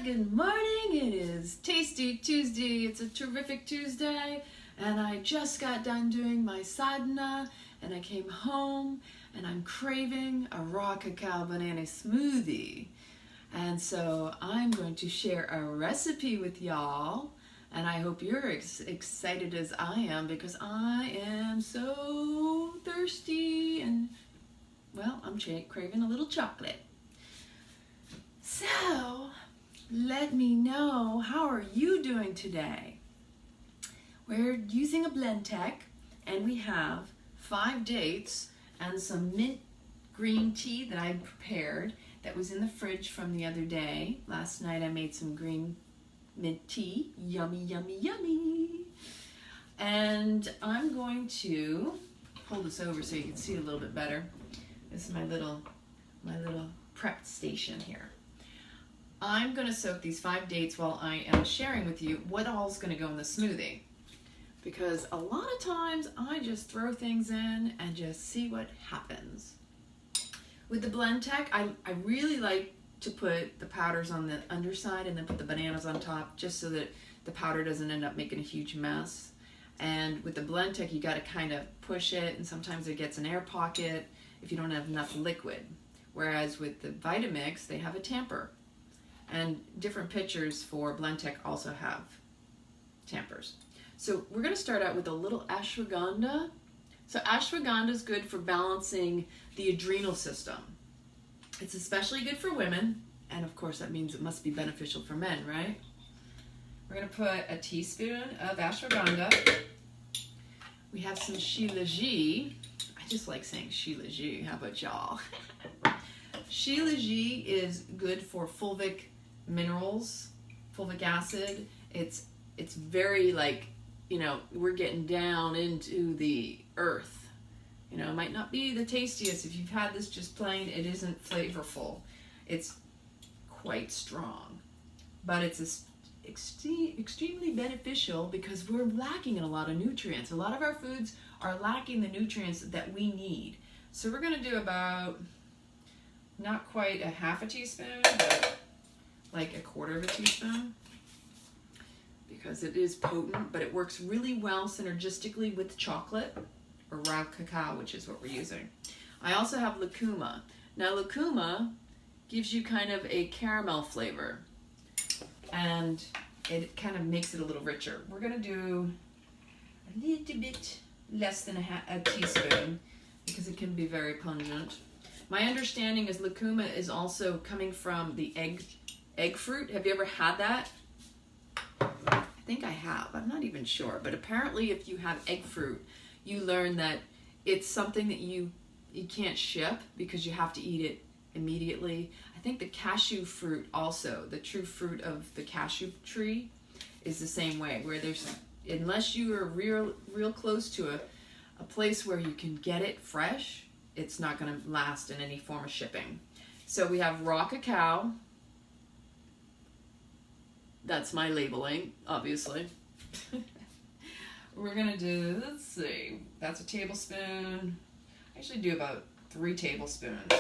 good morning. It is Tasty Tuesday. It's a terrific Tuesday, and I just got done doing my sadhana, and I came home, and I'm craving a raw cacao banana smoothie. And so I'm going to share a recipe with y'all, and I hope you're excited as I am, because I am so thirsty, and well, I'm craving a little chocolate. So, let me know, how are you doing today? We're using a blend tech, and we have 5 dates and some mint green tea that I prepared that was in the fridge from the other day. Last night I made some green mint tea. Yummy, yummy, yummy. And I'm going to pull this over so you can see it a little bit better. This is my little prep station here. I'm going to soak these 5 dates while I am sharing with you what all's going to go in the smoothie. Because a lot of times I just throw things in and just see what happens. With the blend tech, I really like to put the powders on the underside and then put the bananas on top, just so that the powder doesn't end up making a huge mess. And with the blend tech, you got to kind of push it, and sometimes it gets an air pocket if you don't have enough liquid. Whereas with the Vitamix, they have a tamper. And different pitchers for blend tech also have tampers. So we're going to start out with a little ashwagandha. So ashwagandha is good for balancing the adrenal system. It's especially good for women, and of course that means it must be beneficial for men, right? We're going to put a teaspoon of ashwagandha. We have some shilajit. I just like saying shilajit. How about y'all? Shilajit is good for fulvic minerals, fulvic acid. It's very, like, you know, we're getting down into the earth. You know, it might not be the tastiest. If you've had this just plain, it isn't flavorful. It's quite strong, but it's extremely beneficial because we're lacking in a lot of nutrients. A lot of our foods are lacking the nutrients that we need. So we're going to do about, not quite a half a teaspoon, but like a quarter of a teaspoon, because it is potent, but it works really well synergistically with chocolate or raw cacao, which is what we're using. I also have lucuma. Now lucuma gives you kind of a caramel flavor, and it kind of makes it a little richer. We're going to do a little bit less than a teaspoon because it can be very pungent. My understanding is lucuma is also coming from the egg fruit. Have you ever had that? I think I have. I'm not even sure. But apparently if you have egg fruit, you learn that it's something that you can't ship because you have to eat it immediately. I think the cashew fruit also, the true fruit of the cashew tree, is the same way, where there's, unless you are real close to a place where you can get it fresh, it's not going to last in any form of shipping. So we have raw cacao. That's my labeling, obviously. We're going to do, let's see, that's a tablespoon. I usually do about 3 tablespoons.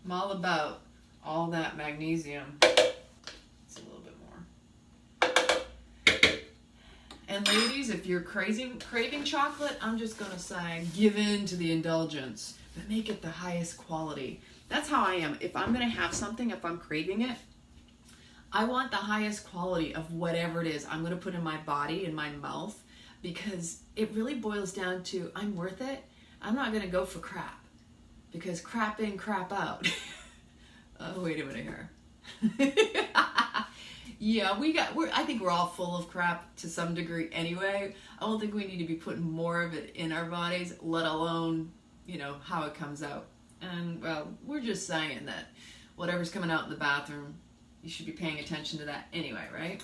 I'm all about all that magnesium. It's a little bit more. And ladies, if you're craving chocolate, I'm just going to say give in to the indulgence, but make it the highest quality. That's how I am. If I'm going to have something, if I'm craving it, I want the highest quality of whatever it is I'm going to put in my body, in my mouth, because it really boils down to I'm worth it. I'm not going to go for crap, because crap in, crap out. Oh, wait a minute here. Yeah, I think we're all full of crap to some degree anyway. I don't think we need to be putting more of it in our bodies, let alone, you know, how it comes out. And, well, we're just saying that whatever's coming out in the bathroom, you should be paying attention to that anyway, right?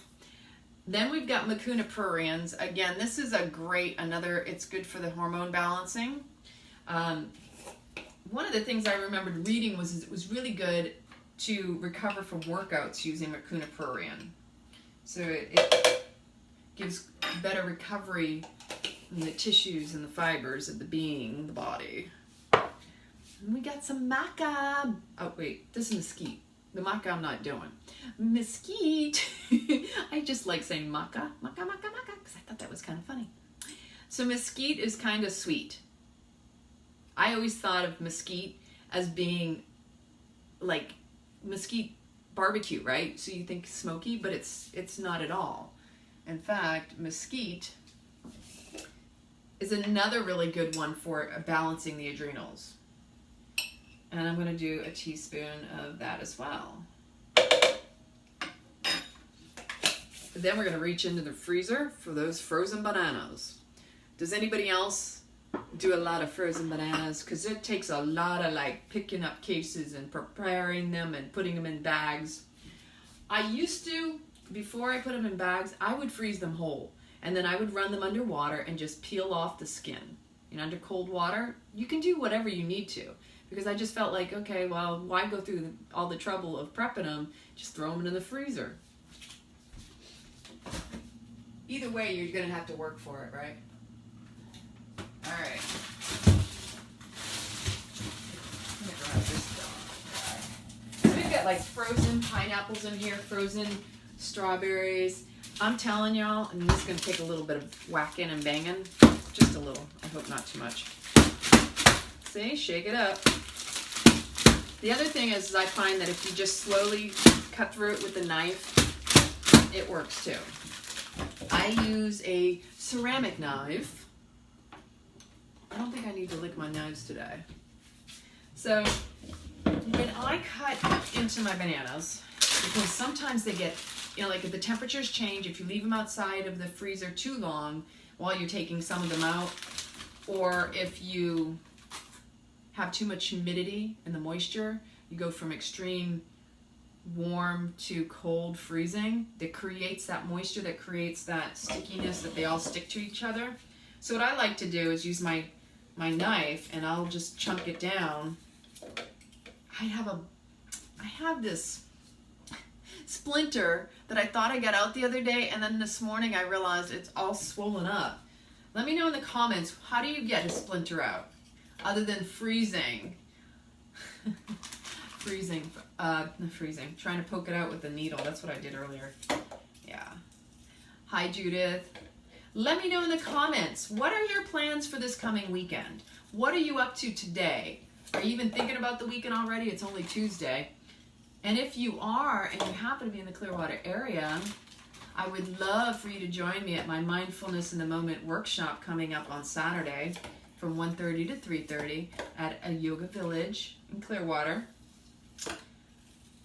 Then we've got mucuna pruriens. Again, this is it's good for the hormone balancing. One of the things I remembered reading was it was really good to recover from workouts using mucuna prurien. So it gives better recovery in the tissues and the fibers of the being, the body. And we got some maca. Oh wait, this is mesquite. The maca I'm not doing. Mesquite. I just like saying maca, because I thought that was kind of funny. So mesquite is kind of sweet. I always thought of mesquite as being like mesquite barbecue, right? So you think smoky, but it's not at all. In fact, mesquite is another really good one for balancing the adrenals. And I'm going to do a teaspoon of that as well. Then we're going to reach into the freezer for those frozen bananas. Does anybody else do a lot of frozen bananas? Because it takes a lot of like picking up cases and preparing them and putting them in bags. I used to, before I put them in bags, I would freeze them whole. And then I would run them under water and just peel off the skin. You know, under cold water, you can do whatever you need to. Because I just felt like, okay, well, why go through all the trouble of prepping them? Just throw them in the freezer. Either way, you're going to have to work for it, right? All right. I'm going to grab this dog. So we've got like frozen pineapples in here, frozen strawberries. I'm telling y'all, and this is going to take a little bit of whacking and banging. Just a little. I hope not too much. See? Shake it up. The other thing is I find that if you just slowly cut through it with a knife, it works too. I use a ceramic knife. I don't think I need to lick my knives today. So when I cut into my bananas, because sometimes they get, you know, like if the temperatures change, if you leave them outside of the freezer too long while you're taking some of them out, or if you have too much humidity in the moisture, you go from extreme warm to cold freezing, that creates that moisture, that creates that stickiness, that they all stick to each other. So what I like to do is use my knife and I'll just chunk it down. I have this splinter that I thought I got out the other day, and then this morning I realized it's all swollen up. Let me know in the comments, how do you get a splinter out other than freezing? Trying to poke it out with a needle. That's what I did earlier. Yeah. Hi, Judith. Let me know in the comments, what are your plans for this coming weekend? What are you up to today? Are you even thinking about the weekend already? It's only Tuesday. And if you are, and you happen to be in the Clearwater area, I would love for you to join me at my Mindfulness in the Moment workshop coming up on Saturday from 1:30 to 3:30 at a yoga village in Clearwater.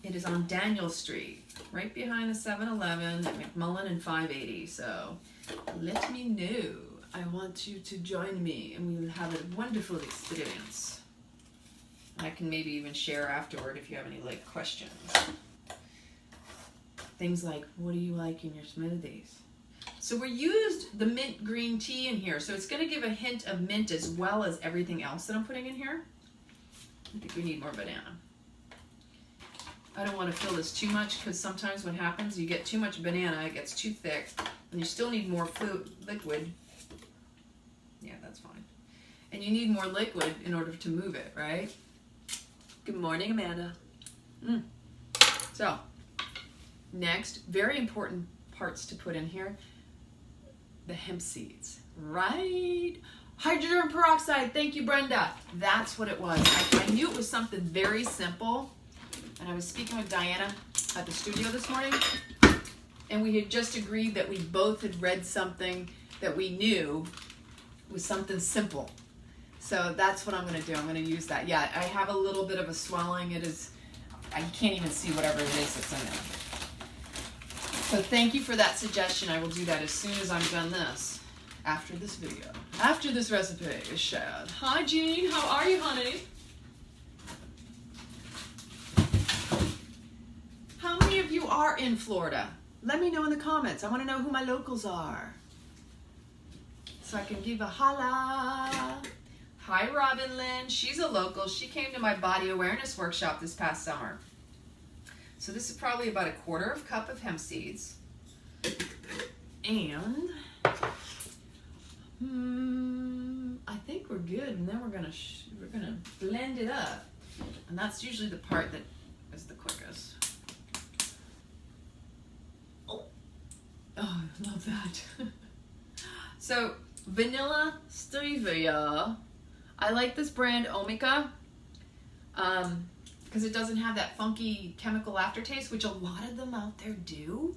It is on Daniel Street, right behind the 7-Eleven at McMullen and 580. So let me know. I want you to join me and we will have a wonderful experience. I can maybe even share afterward if you have any like questions. Things like, what do you like in your smoothies? So we used the mint green tea in here, so it's going to give a hint of mint as well as everything else that I'm putting in here. I think we need more banana. I don't want to fill this too much because sometimes what happens, you get too much banana, it gets too thick, and you still need more liquid. Yeah, that's fine. And you need more liquid in order to move it, right? Good morning, Amanda. So, next, very important parts to put in here, the hemp seeds, right? Hydrogen peroxide, thank you, Brenda. That's what it was. I knew it was something very simple. And I was speaking with Diana at the studio this morning, and we had just agreed that we both had read something that we knew was something simple. So that's what I'm going to do. I'm going to use that. Yeah, I have a little bit of a swelling. It is, I can't even see whatever it is that's in there. So thank you for that suggestion. I will do that as soon as I'm done this, after this video, after this recipe is shared. Hi, Jean. How are you, honey? How many of you are in Florida? Let me know in the comments. I want to know who my locals are, so I can give a holla. Hi, Robin Lynn. She's a local. She came to my body awareness workshop this past summer. So this is probably about a 1/4 cup of hemp seeds. And I think we're good. And then we're gonna blend it up. And that's usually the part that is the quickest. Oh, I love that. So, vanilla stevia. I like this brand Omica because it doesn't have that funky chemical aftertaste, which a lot of them out there do.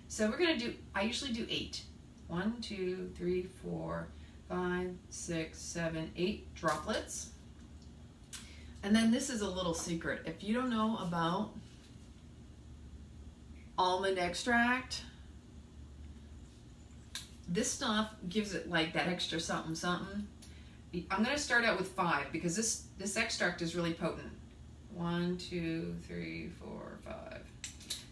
So we're gonna do, I usually do 8. 1, 2, 3, 4, 5, 6, 7, 8 droplets. And then this is a little secret. If you don't know about almond extract, this stuff gives it like that extra something something. I'm going to start out with 5 because this extract is really potent. 1, 2, 3, 4, 5.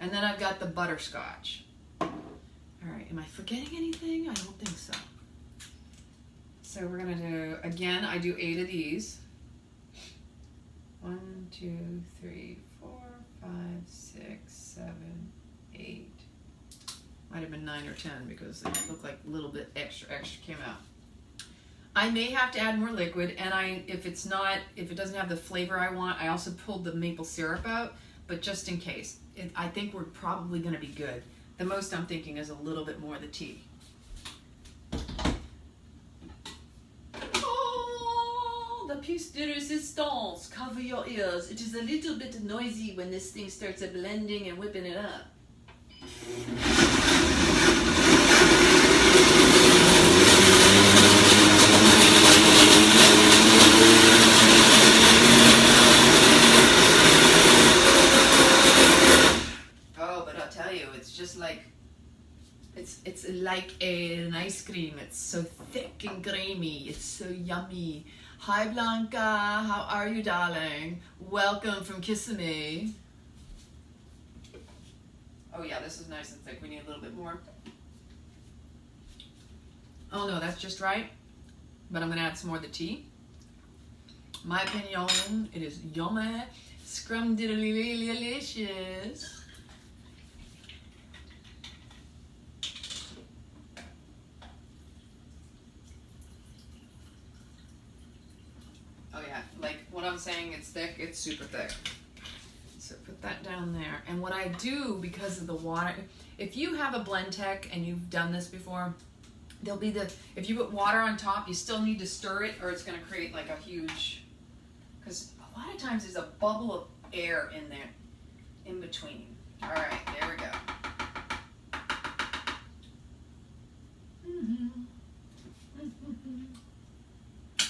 And then I've got the butterscotch. All right, am I forgetting anything? I don't think so. So we're going to do, again, I do 8 of these. 1, 2, 3, 4, 5, 6, 7, 8. Might have been 9 or 10 because they look like a little bit extra came out. I may have to add more liquid, and if it doesn't have the flavor I want, I also pulled the maple syrup out, but just in case. I think we're probably going to be good. The most I'm thinking is a little bit more of the tea. Oh, the piece de resistance. Cover your ears. It is a little bit noisy when this thing starts blending and whipping it up. It's like an ice cream. It's so thick and creamy. It's so yummy. Hi Blanca, how are you, darling? Welcome from Kissimmee. Oh yeah, this is nice and thick. We need a little bit more. Oh no, that's just right. But I'm gonna add some more of the tea. My opinion, it is yummy, scrumdiddly-delicious. What I'm saying, it's thick, it's super thick. So put that down there. And what I do, because of the water, if you have a blend tech and you've done this before, there'll be if you put water on top, you still need to stir it or it's going to create like a huge, because a lot of times there's a bubble of air in there, in between. All right, there we go.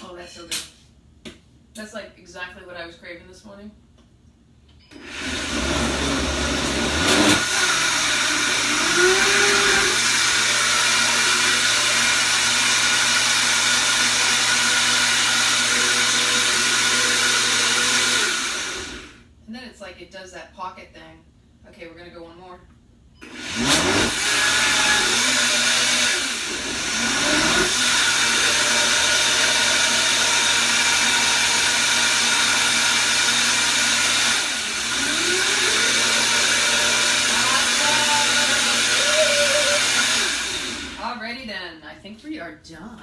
Oh, that's so good. That's like exactly what I was craving this morning. And then it's like it does that pocket thing. Okay, we're gonna go one more. Done.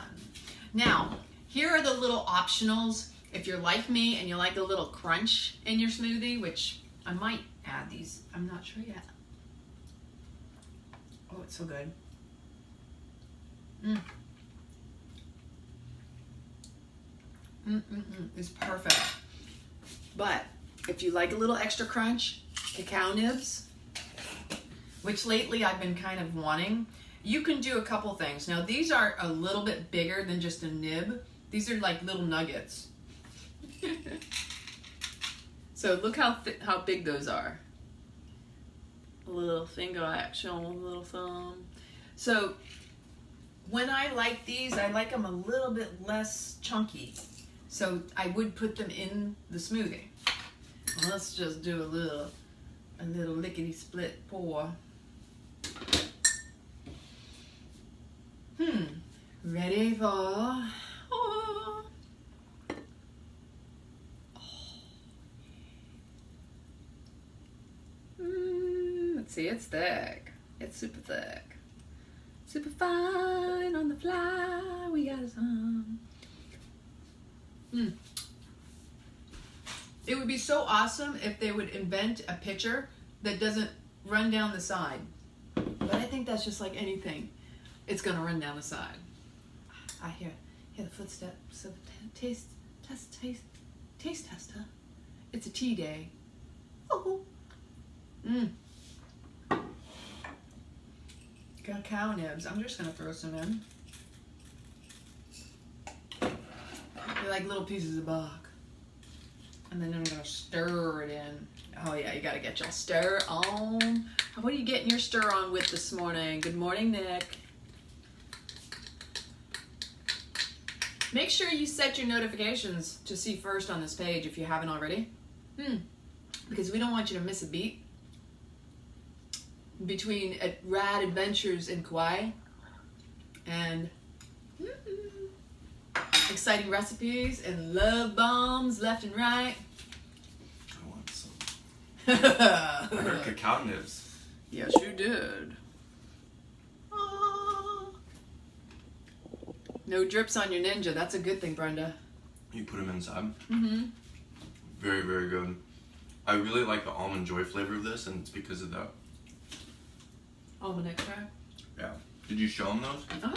Now, here are the little optionals. If you're like me and you like a little crunch in your smoothie, which I might add these, I'm not sure yet. Oh, it's so good. It's perfect. But if you like a little extra crunch, cacao nibs, which lately I've been kind of wanting, you can do a couple things. Now these are a little bit bigger than just a nib. These are like little nuggets. So look how big those are. A little finger action, a little thumb. So when I like these, I like them a little bit less chunky. So I would put them in the smoothie. Well, let's just do a little lickety split pour. Ready for... Oh. Let's see, it's thick. It's super thick. Super fine on the fly. We got some. It would be so awesome if they would invent a pitcher that doesn't run down the side. But I think that's just like anything. It's gonna run down the side. I hear the footsteps of taste tester. It's a tea day. Oh. Cacao nibs. I'm just gonna throw some in. They're like little pieces of bark. And then I'm gonna stir it in. Oh yeah, you gotta get your stir on. What are you getting your stir on with this morning? Good morning, Nick. Make sure you set your notifications to see first on this page if you haven't already. Because we don't want you to miss a beat between rad adventures in Kauai and exciting recipes and love bombs left and right. I want some. I heard cacao nibs. Yes, you did. No drips on your ninja. That's a good thing, Brenda. You put them inside. Mm-hmm. Very, very good. I really like the almond joy flavor of this, and it's because of that. Almond extract? Yeah. Did you show them those? Uh-huh.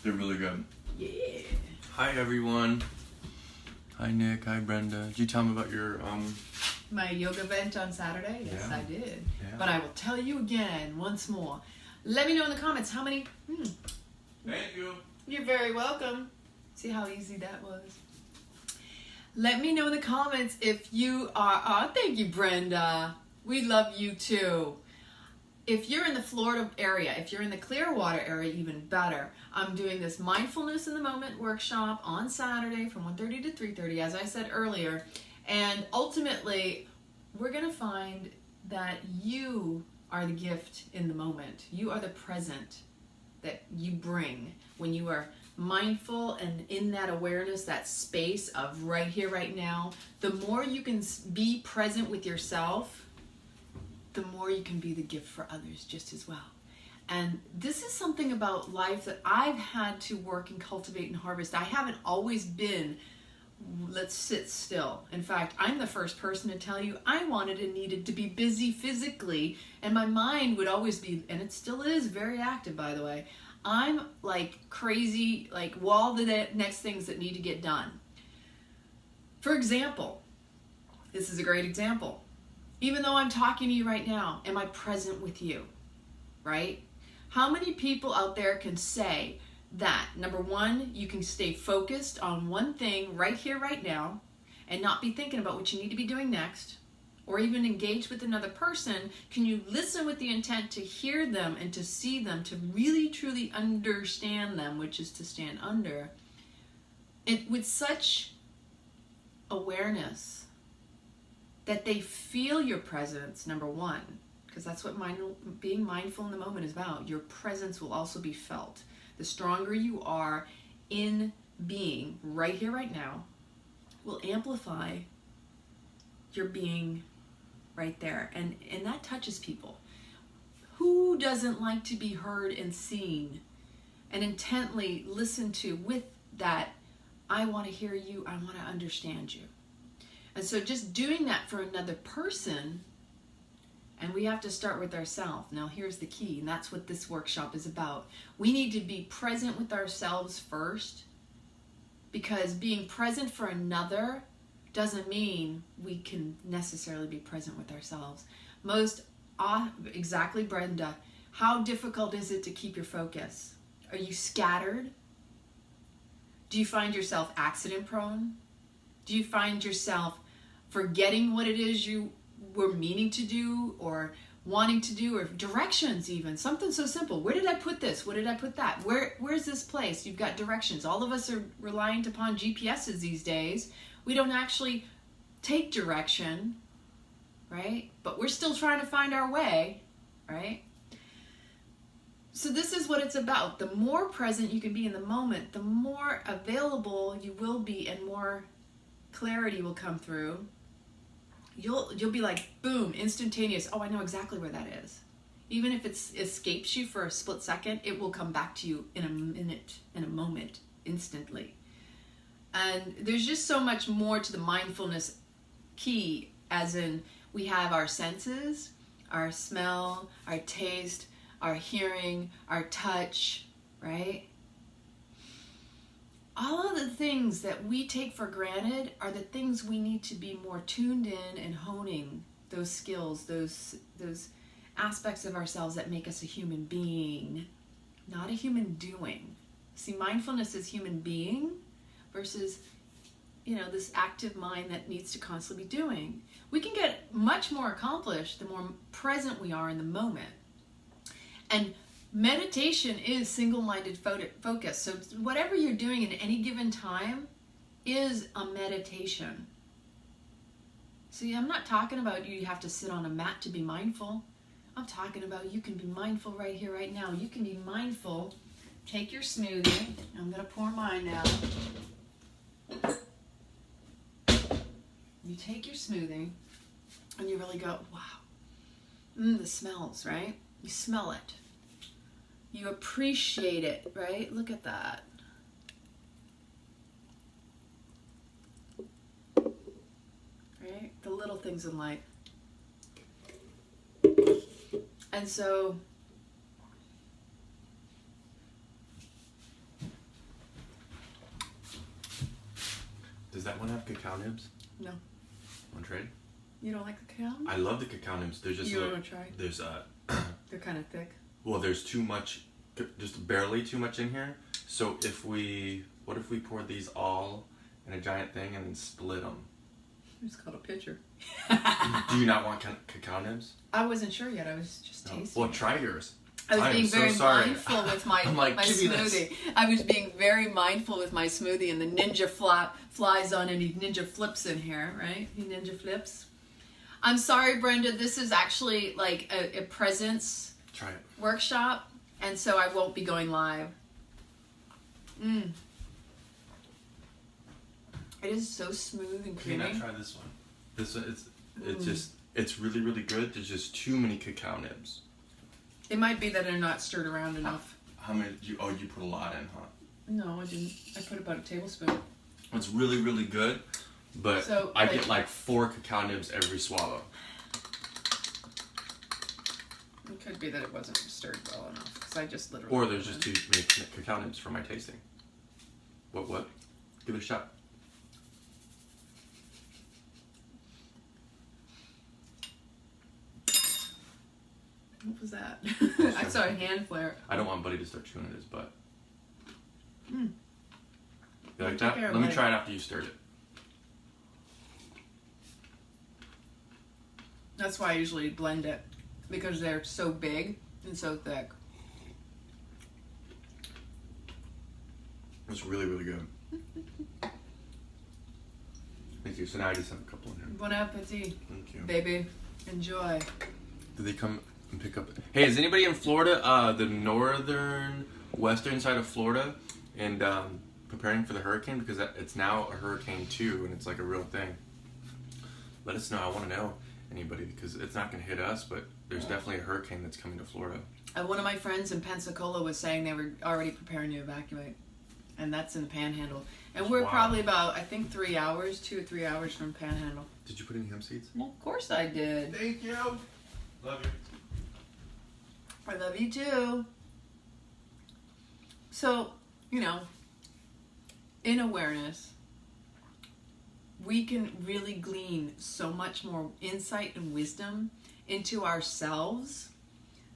They're really good. Yeah. Hi, everyone. Hi, Nick. Hi, Brenda. Did you tell them about your My yoga event on Saturday? Yes, Yeah. I did. Yeah. But I will tell you again, once more. Let me know in the comments how many... Thank you. You're very welcome. See how easy that was? Let me know in the comments if you are... Oh, thank you, Brenda. We love you too. If you're in the Florida area, if you're in the Clearwater area, even better. I'm doing this Mindfulness in the Moment workshop on Saturday from 1:30 to 3:30, as I said earlier. And ultimately, we're going to find that you are the gift in the moment. You are the present that you bring when you are mindful and in that awareness, that space of right here, right now. The more you can be present with yourself, the more you can be the gift for others just as well. And this is something about life that I've had to work and cultivate and harvest. I haven't always been, let's sit still. In fact, I'm the first person to tell you I wanted and needed to be busy physically, and my mind would always be, and it still is very active, by the way. I'm like crazy, like all the next things that need to get done. For example, this is a great example. Even though I'm talking to you right now, am I present with you? Right? How many people out there can say that, number one, you can stay focused on one thing right here, right now, and not be thinking about what you need to be doing next, or even engage with another person? Can you listen with the intent to hear them and to see them, to really truly understand them, which is to stand under, it with such awareness that they feel your presence, number one, because that's what being mindful in the moment is about. Your presence will also be felt. The stronger you are in being right here, right now, will amplify your being right there. And that touches people. Who doesn't like to be heard and seen and intently listened to with that, I want to hear you, I want to understand you. And so just doing that for another person, and we have to start with ourselves. Now here's the key, and that's what this workshop is about. We need to be present with ourselves first, because being present for another doesn't mean we can necessarily be present with ourselves. Exactly, Brenda, how difficult is it to keep your focus? Are you scattered? Do you find yourself accident prone? Do you find yourself forgetting what it is you were meaning to do or wanting to do, or directions even? Something so simple. Where did I put this? Where did I put that? Where's this place? You've got directions. All of us are reliant upon GPSs these days. We don't actually take direction, right? But we're still trying to find our way, right? So this is what it's about. The more present you can be in the moment, the more available you will be, and more clarity will come through. You'll be like, boom, instantaneous. Oh, I know exactly where that is. Even if it escapes you for a split second, it will come back to you in a minute, in a moment, instantly. And there's just so much more to the mindfulness key, as in we have our senses, our smell, our taste, our hearing, our touch, right? All of the things that we take for granted are the things we need to be more tuned in and honing those skills, those aspects of ourselves that make us a human being, not a human doing. See, mindfulness is human being versus, this active mind that needs to constantly be doing. We can get much more accomplished the more present we are in the moment. And meditation is single-minded focus. So whatever you're doing in any given time is a meditation. See, I'm not talking about you have to sit on a mat to be mindful. I'm talking about you can be mindful right here, right now. You can be mindful. Take your smoothie. I'm going to pour mine now. You take your smoothie and you really go, wow. The smells, right? You smell it. You appreciate it, right? Look at that. Right? The little things in life. And so, does that one have cacao nibs? No. Want to trade? You don't like the cacao? I love the cacao nibs. They're just you want to try? There's They're kind of thick. Well, there's too much, just barely too much in here. So what if we poured these all in a giant thing and then split them? It's called a pitcher. Do you not want cacao nibs? I wasn't sure yet. I was just tasting. Well, try yours. I was being very sorry. mindful with my, like, my smoothie. I was being very mindful with my smoothie, and the ninja flies on and he ninja flips in here, right? He ninja flips. I'm sorry, Brenda. This is actually like a presence Try it. workshop, and so I won't be going live. It is so smooth and creamy. Can I try this one? This one, it's really, really good. There's just too many cacao nibs. It might be that they're not stirred around enough. How many? You put a lot in, huh? No, I didn't. I put about a tablespoon. It's really, really good, but So, I get like 4 cacao nibs every swallow. It could be that it wasn't stirred well enough, because I just literally... Or there's just too many cacao nibs for my tasting. What? Give it a shot. What was that? I saw a hand flare. I don't want Buddy to start chewing at his butt. Mm. You like that? Let me try it after you stirred it. That's why I usually blend it, because they're so big and so thick. It's really, really good. Thank you. So now I just have a couple in here. Bon appetit. Thank you. Baby. Enjoy. Did they come and pick up? Hey, is anybody in Florida, the northern, western side of Florida, and preparing for the hurricane? Because it's now a hurricane too, and it's like a real thing. Let us know. I want to know anybody, because it's not going to hit us, but there's definitely a hurricane that's coming to Florida. One of my friends in Pensacola was saying they were already preparing to evacuate, and that's in the Panhandle. And we're probably about, I think, 2 or 3 hours from Panhandle. Did you put any hemp seeds? Well, of course I did. Thank you. Love you. I love you too. So, in awareness, we can really glean so much more insight and wisdom into ourselves.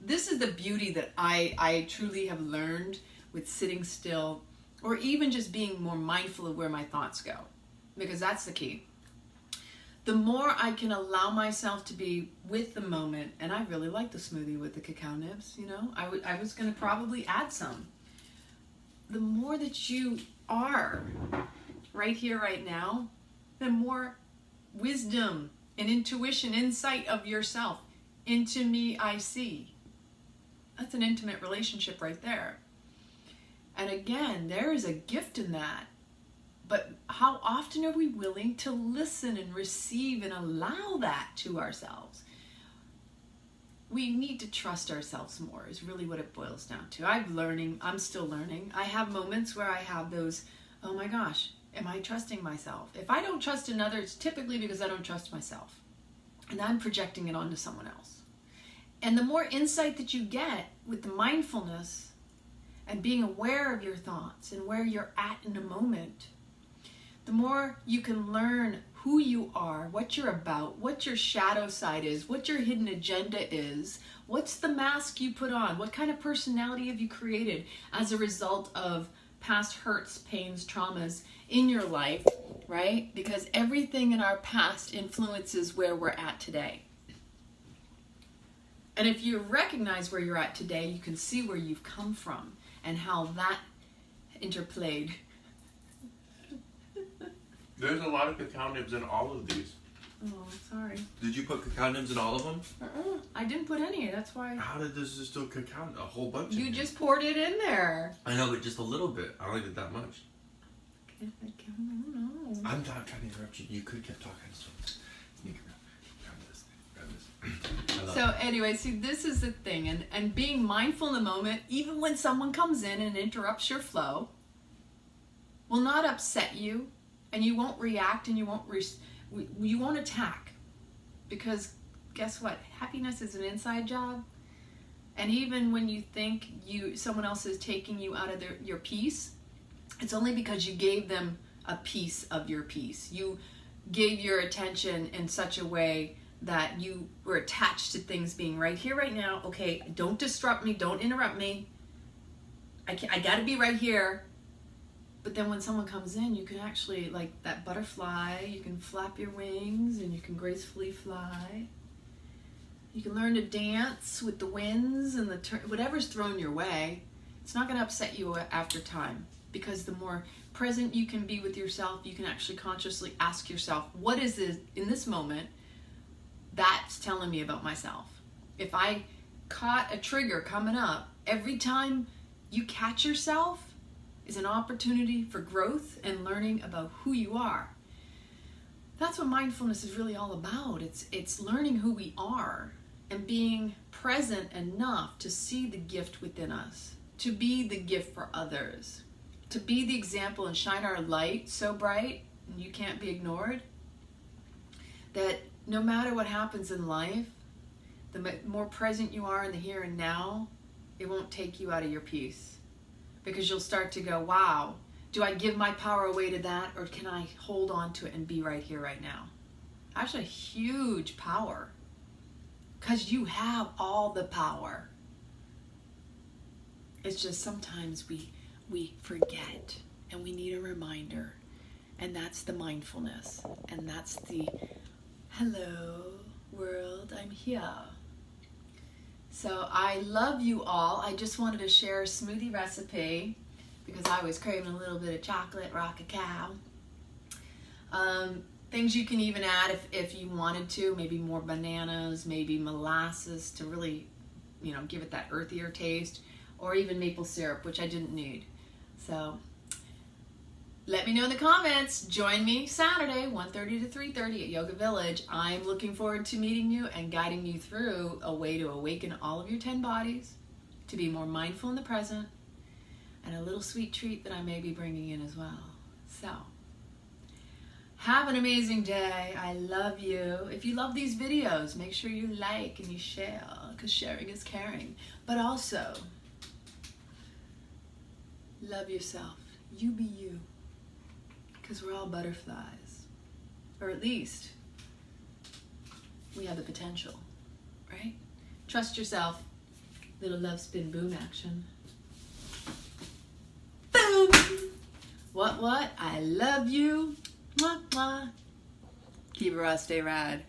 This is the beauty that I truly have learned with sitting still, or even just being more mindful of where my thoughts go, because that's the key. The more I can allow myself to be with the moment, and I really like the smoothie with the cacao nibs, I was going to probably add some. The more that you are right here, right now, the more wisdom and intuition, insight of yourself. Into me I see. That's an intimate relationship right there. And again, there is a gift in that. But how often are we willing to listen and receive and allow that to ourselves? We need to trust ourselves more is really what it boils down to. I'm still learning. I have moments where I have those, oh my gosh, am I trusting myself? If I don't trust another, it's typically because I don't trust myself. And I'm projecting it onto someone else. And the more insight that you get with the mindfulness and being aware of your thoughts and where you're at in a moment, the more you can learn who you are, what you're about, what your shadow side is, what your hidden agenda is, what's the mask you put on, what kind of personality have you created as a result of past hurts, pains, traumas in your life, right? Because everything in our past influences where we're at today. And if you recognize where you're at today, you can see where you've come from and how that interplayed. There's a lot of cacao nibs in all of these. Oh, sorry. Did you put cacao nibs in all of them? I didn't put any, that's why. How did this just still cacao? A whole bunch. You just poured it in there. I know, but just a little bit. I only did that much. I don't know. I'm not trying to interrupt you. You could have kept talking. So sneak around. Grab this. I love So it. anyway, see, this is the thing. And being mindful in the moment, even when someone comes in and interrupts your flow, will not upset you. And you won't react and you won't attack. Because guess what? Happiness is an inside job. And even when you think someone else is taking you out of your peace, it's only because you gave them a piece of your peace. You gave your attention in such a way that you were attached to things being right here, right now. Okay, don't disrupt me, don't interrupt me. I gotta be right here. But then when someone comes in, you can actually, like that butterfly, you can flap your wings and you can gracefully fly. You can learn to dance with the winds and whatever's thrown your way. It's not going to upset you after time, because the more present you can be with yourself, you can actually consciously ask yourself, what is this in this moment that's telling me about myself? If I caught a trigger coming up, every time you catch yourself, is an opportunity for growth and learning about who you are. That's what mindfulness is really all about. It's learning who we are and being present enough to see the gift within us, to be the gift for others, to be the example and shine our light so bright and you can't be ignored, that no matter what happens in life, the more present you are in the here and now, it won't take you out of your peace. Because you'll start to go, wow, do I give my power away to that, or can I hold on to it and be right here, right now? Actually, a huge power. Because you have all the power. It's just sometimes we forget, and we need a reminder. And that's the mindfulness. And that's the, hello, world, I'm here. So I love you all. I just wanted to share a smoothie recipe because I was craving a little bit of chocolate raw cacao. Things you can even add if you wanted to, maybe more bananas, maybe molasses to really, give it that earthier taste, or even maple syrup, which I didn't need. So let me know in the comments. Join me Saturday, 1:30 to 3:30 at Yoga Village. I'm looking forward to meeting you and guiding you through a way to awaken all of your 10 bodies, to be more mindful in the present, and a little sweet treat that I may be bringing in as well. So, have an amazing day. I love you. If you love these videos, make sure you like and you share, because sharing is caring. But also, love yourself. You be you. Because we're all butterflies. Or at least, we have the potential, right? Trust yourself. Little love spin boom action. Boom! What? I love you. Mwah, mwah. Keep it raw, stay rad.